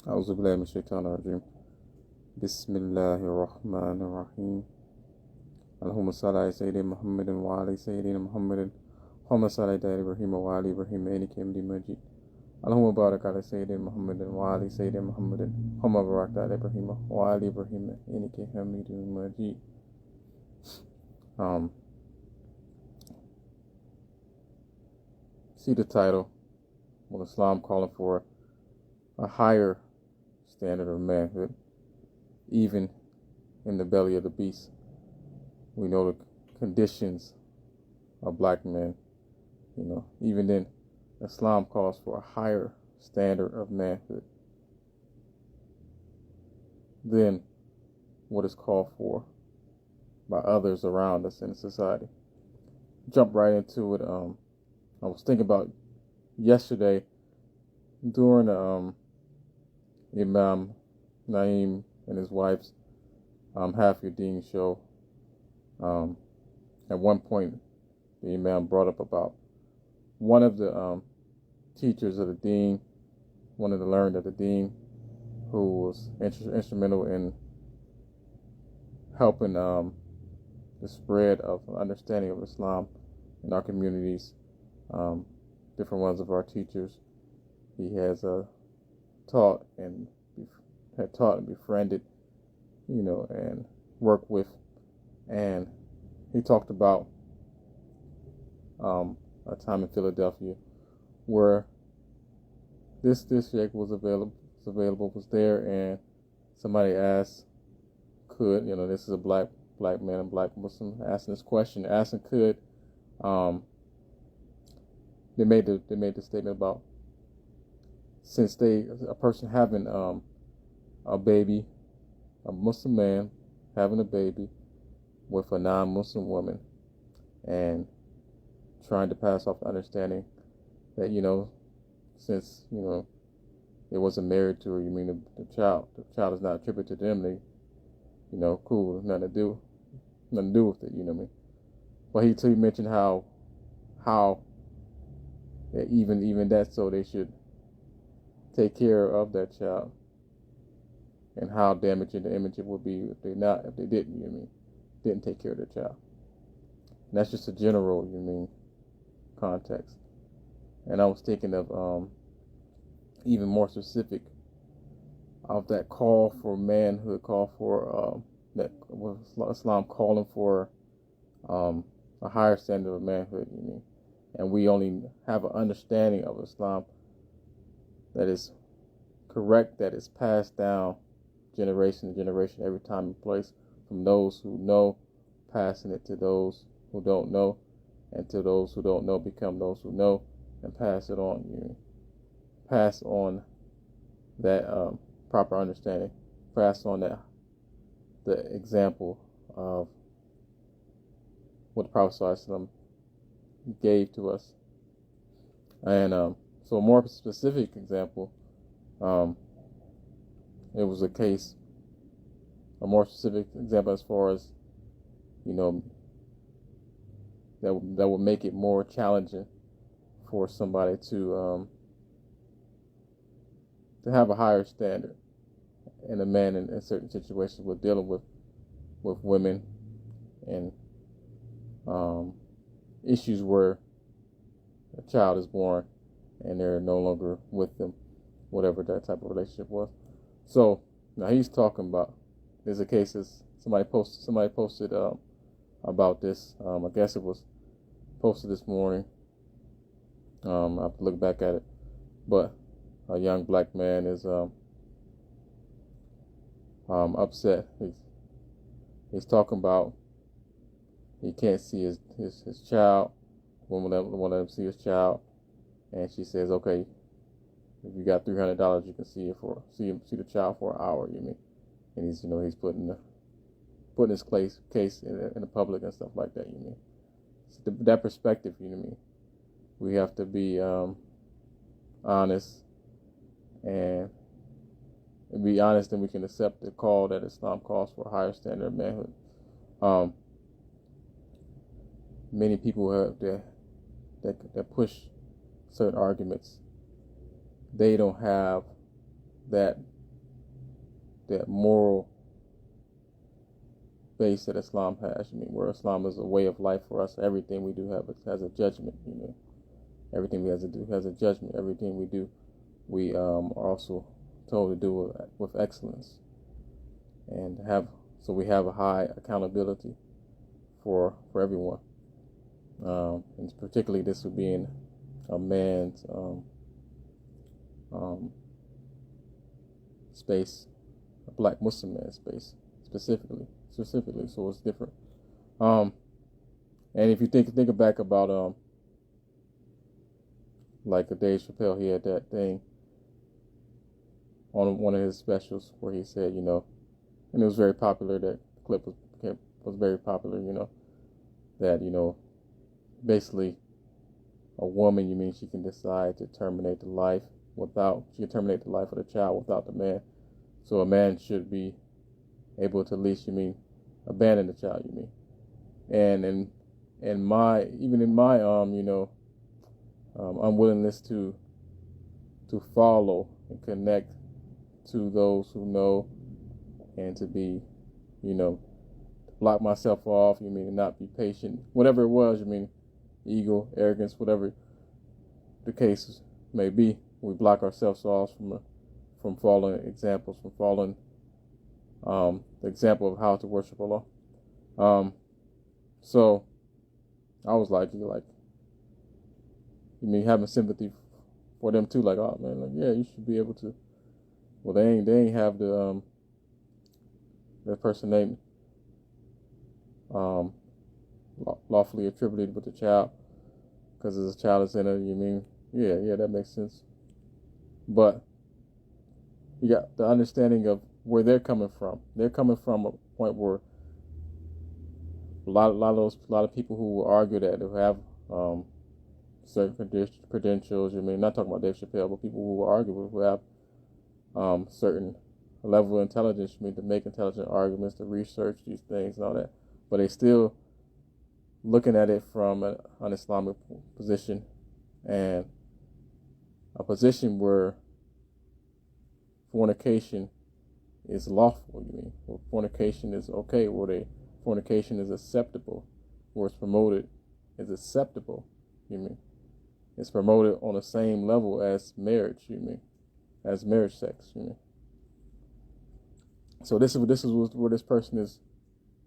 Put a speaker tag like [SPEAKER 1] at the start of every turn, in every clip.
[SPEAKER 1] أعوذ بالله من الشيطان الرجيم. بسم الله الرحمن الرحيم. اللهم صل على سيدنا محمد وعلى سيدنا محمد. اللهم صل على إبراهيم وعلى إبراهيم إنك حميد مجيد. اللهم بارك على سيدنا محمد وعلى سيدنا محمد. اللهم بارك على إبراهيم وعلى إبراهيم إنك حميد مجيد. See the title, with Islam calling for a higher standard of manhood, even in the belly of the beast. We know the conditions of black men. Even then, Islam calls for a higher standard of manhood than what is called for by others around us in society. Jump right into it. I was thinking about yesterday during Imam Naeem and his wife's Half Your Deen show. At one point, the Imam brought up about one of the teachers of the Deen, one of the learned of the Deen, who was instrumental in helping the spread of understanding of Islam in our communities. Different ones of our teachers he has taught and befriended, and worked with. And he talked about a time in Philadelphia where this sheikh was there, and somebody asked, this is a black man, a black Muslim, asking this question, could they made the statement about, since a person having a baby, a Muslim man having a baby with a non-Muslim woman, and trying to pass off the understanding that, since, they wasn't married to her, the child is not attributed to them, they, cool, nothing to do with it, But he mentioned how that even that, so they should take care of that child, and how damaging the image it would be if they didn't take care of the child. And that's just a general, context. And I was thinking of even more specific of that call for manhood, call for that Islam calling for a higher standard of manhood, And we only have an understanding of Islam that is correct, that is passed down generation to generation, every time and place, from those who know, passing it to those who don't know, and to those who don't know become those who know, and pass it on. Pass on that proper understanding, pass on the example of what the Prophet ﷺ gave to us. And so a more specific example, it was a more specific example as far as, that would make it more challenging for somebody to have a higher standard. And a man in certain situations with dealing with women, and issues where a child is born and they're no longer with them, whatever that type of relationship was. So now he's talking about, there's a case somebody posted about this. I guess it was posted this morning. I have to look back at it, but a young black man is upset. He's talking about he can't see his child. Woman won't let him see his child, and she says, okay, if you got $300, you can see the child for an hour. And he's putting his case in the public and stuff like that. So that perspective. We have to be honest, and be honest, and we can accept the call that Islam calls for a higher standard of manhood. Many people that push certain arguments, they don't have that that moral base that Islam has. Where Islam is a way of life for us. Everything we do has a judgment. Everything we have to do has a judgment. Everything we do, we are also told to do with excellence, and we have a high accountability for everyone. And particularly this would be in a man's space, a black Muslim man's space specifically. So it's different. And if you think back about like Dave Chappelle, he had that thing on one of his specials where he said, and it was very popular. That clip was very popular. That basically a woman, she can decide to terminate the life of the child without the man. So a man should be able to at least, abandon the child, And in my unwillingness to follow and connect to those who know, and to be, block myself off, and not be patient, whatever it was, ego, arrogance, whatever the case may be, we block ourselves off from following examples, from following the example of how to worship Allah. So I was like, having sympathy for them too, like, oh man, like, yeah, you should be able to. Well, they ain't have the that person named lawfully attributed with the child, because as a child is in it, yeah, that makes sense. But you got the understanding of where they're coming from. They're coming from a point where a lot of people who will argue that, who have certain credentials. Not talking about Dave Chappelle, but people who will argue, who have certain level of intelligence, to make intelligent arguments, to research these things and all that. But they still looking at it from an Islamic position, and a position where fornication is lawful. Where fornication is okay, where fornication is acceptable, where it's promoted is acceptable. It's promoted on the same level as marriage. As marriage sex. So this is where this person is.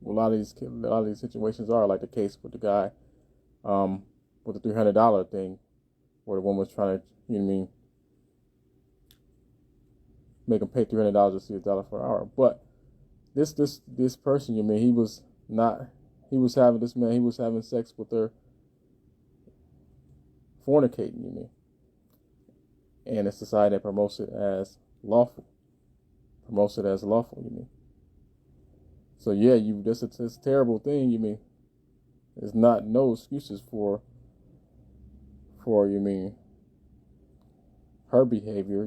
[SPEAKER 1] A lot of these situations are like the case with the guy with the $300 thing, where the woman was trying to, make him pay $300 to see $1 per hour. But this person, he was having sex with her, fornicating, and a society that promotes it as lawful. So yeah, it's a terrible thing, There's no excuses for her behavior,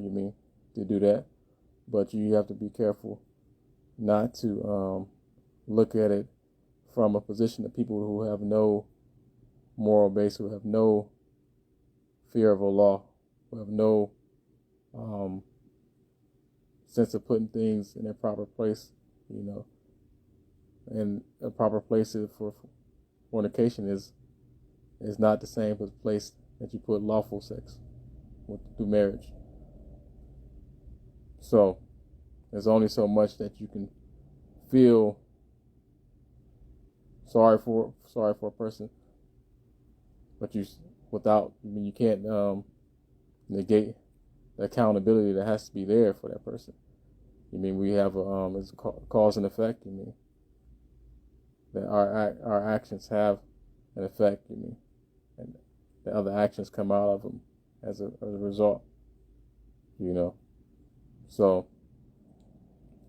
[SPEAKER 1] to do that. But you have to be careful not to look at it from a position of people who have no moral base, who have no fear of Allah, who have no sense of putting things in their proper place, And a proper place for fornication is not the same as a place that you put lawful sex through marriage. So there's only so much that you can feel sorry for a person, but you can't negate the accountability that has to be there for that person. We have it's cause and effect. That our actions have an effect. And the other actions come out of them as a result. So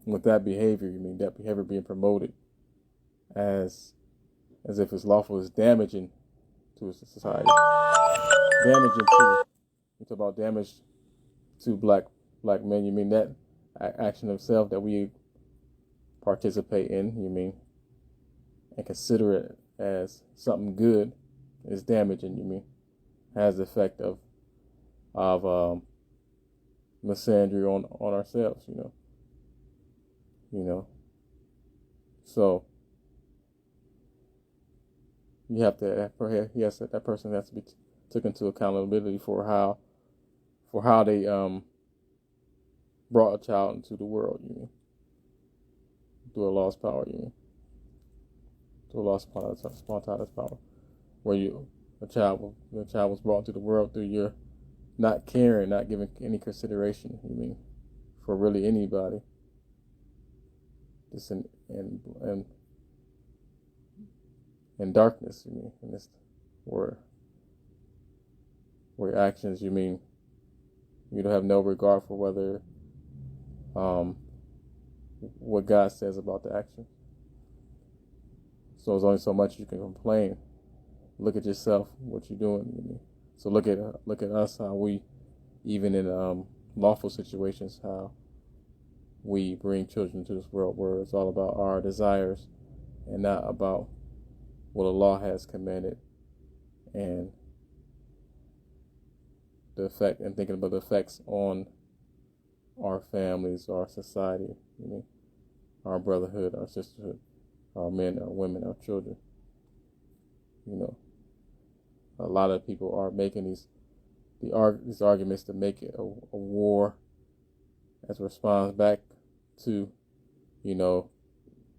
[SPEAKER 1] with that behavior, that behavior being promoted as if it's lawful, is damaging to a society. You talk about damage to black men. That action of self that we participate in, and consider it as something good, is damaging. Has the effect of misandry on ourselves. you know. So you have to, that person has to be taken into accountability for how they brought a child into the world, you mean, through a lost power, you mean, through a lost spontaneous power, where the child was brought into the world through your not caring, not giving any consideration, you mean, for really anybody. Just in darkness, you mean, in this where your actions, you mean, you don't have no regard for whether what God says about the action. So there's only so much you can complain. Look at yourself, what you're doing, you mean. So look at us, how we, even in lawful situations, how we bring children into this world where it's all about our desires and not about what Allah has commanded, and the effect, and thinking about the effects on our families, our society, you know, our brotherhood, our sisterhood, our men, our women, our children. You know, a lot of people are making these arguments to make it a war as a response back to, you know,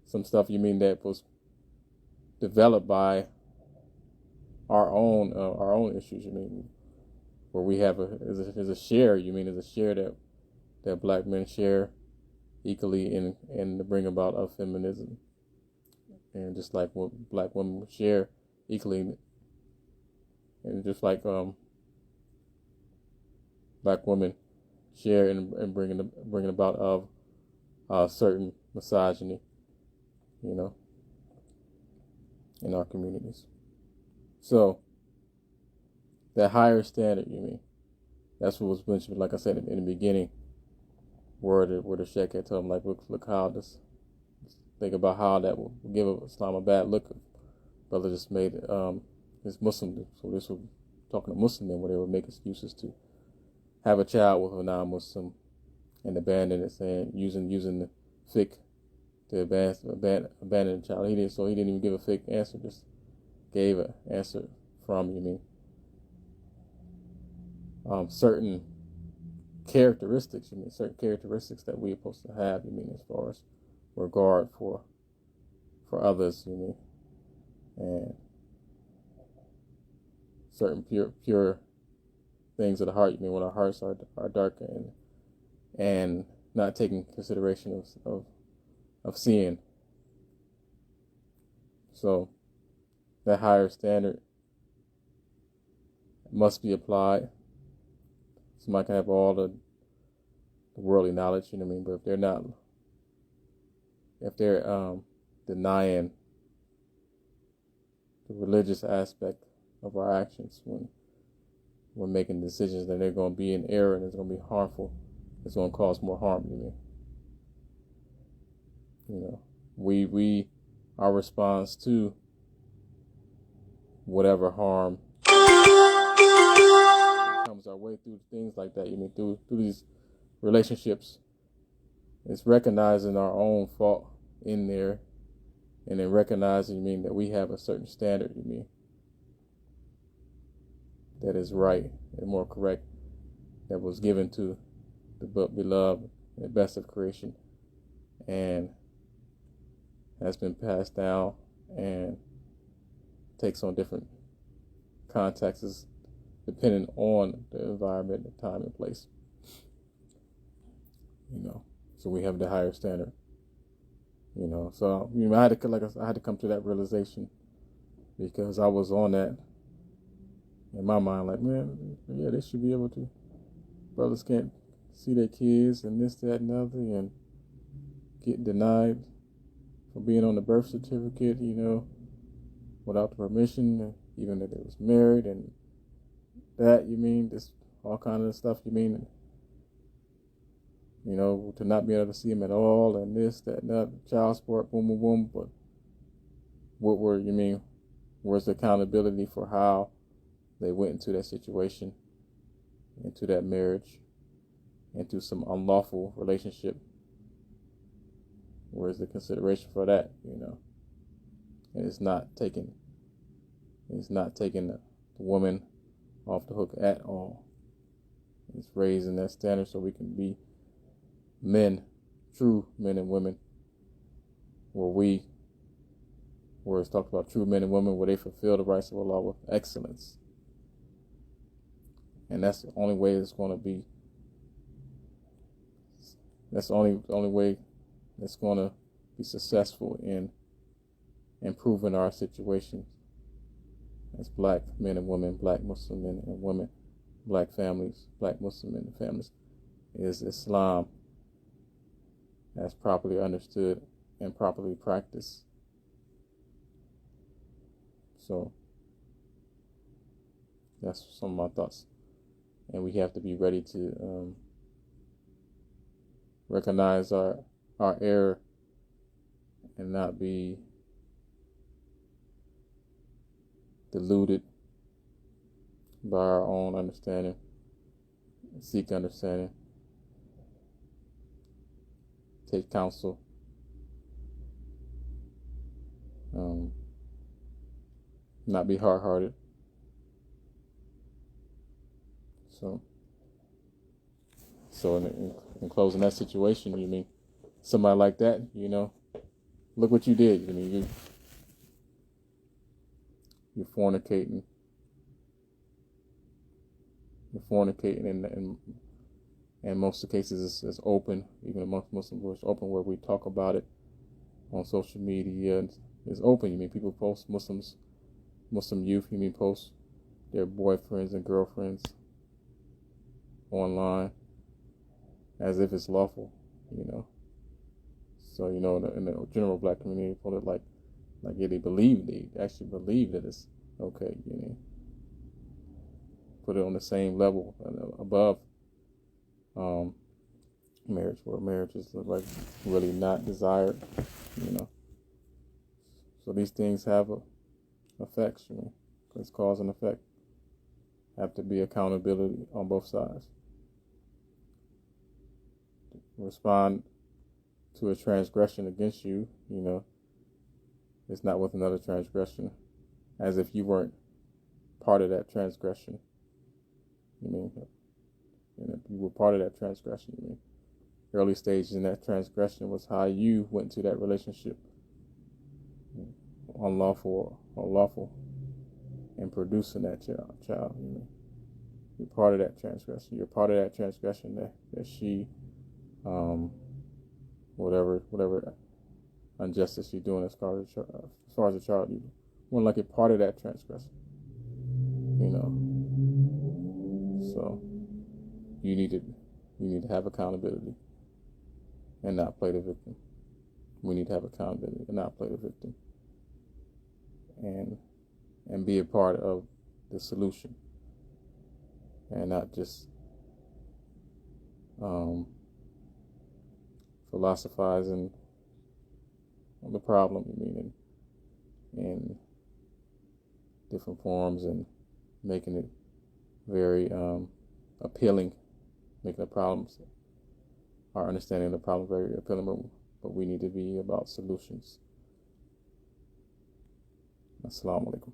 [SPEAKER 1] some stuff, you mean, that was developed by our own issues, you mean, where we have is a share, you mean, is a share that black men share equally in the bring about of feminism, and just like what black women share equally, and just like black women share in bringing about of certain misogyny, you know, in our communities. So that higher standard, you mean, that's what was mentioned, like I said in the beginning, where the Sheikh had told him, like, look how this, think about how that will give Islam a bad look. Brother just made this Muslim, so this was talking to Muslim men, where they would make excuses to have a child with a non-Muslim and abandon it, saying using the fiqh to abandon the child. He didn't even give a fiqh answer, just gave an answer from, you mean, certain characteristics, you mean, certain characteristics that we're supposed to have, you mean, as far as regard for others, you mean, and certain pure things of the heart, you mean, when our hearts are dark and not taking consideration of seeing. So that higher standard must be applied. Somebody can have all the worldly knowledge, you know what I mean, but if they're denying the religious aspect of our actions when making decisions, then they're going to be in error and it's going to be harmful. It's going to cause more harm, you mean. You know, we our response to whatever harm comes our way through things like that, you mean, through these relationships, is recognizing our own fault in there, and then recognizing, you mean, that we have a certain standard, you mean, that is right and more correct, that was given to the beloved and best of creation, and has been passed down and takes on different contexts depending on the environment, the time and place. You know, so we have the higher standard. You know, so you know, I had to come to that realization, because I was on that in my mind, like, man, yeah, they should be able to. Brothers can't see their kids and this, that, and other, and get denied for being on the birth certificate, you know, without the permission, even if they was married, and that, you mean, just all kind of stuff, you mean, you know, to not be able to see them at all, and this, that, and that, child support, boom, boom, boom. But where's the accountability for how they went into that situation, into that marriage, into some unlawful relationship, Where's the consideration for that? And it's not taking the woman off the hook at all. It's raising that standard so we can be men, true men and women, where it's talked about true men and women, where they fulfill the rights of Allah with excellence. And that's the only way it's going to be. That's the only way that's going to be successful in improving our situation as black men and women, black Muslim men and women, black families, black Muslim men and families, is Islam as properly understood and properly practiced. So that's some of my thoughts. And we have to be ready to recognize our error and not be deluded by our own understanding. Seek understanding. Take counsel. Not be hard-hearted. So in closing that situation, you mean somebody like that, look what you did. You're fornicating. And most of the cases it's open, even amongst Muslims, where it's open, where we talk about it on social media. It's open. People post Muslim youth, post their boyfriends and girlfriends online as if it's lawful, So, in the general black community, put it like they actually believe that it's okay, Put it on the same level above marriage, where marriage is like really not desired, So these things have effects, It's cause and effect. Have to be accountability on both sides. Respond to a transgression against you, it's not with another transgression, as if you weren't part of that transgression. And if you were part of that transgression, early stages in that transgression was how you went into that relationship, unlawful, and producing that child. You're part of that transgression. You're part of that transgression that she, whatever injustice you're doing as far as a child, you want like a part of that transgression. So you need to have accountability and not play the victim. We need to have accountability and not play the victim, and be a part of the solution, and not just philosophizing on the problem, in different forms, and making it very appealing, making the problems, our understanding of the problem very appealing, but we need to be about solutions. Assalamu alaikum.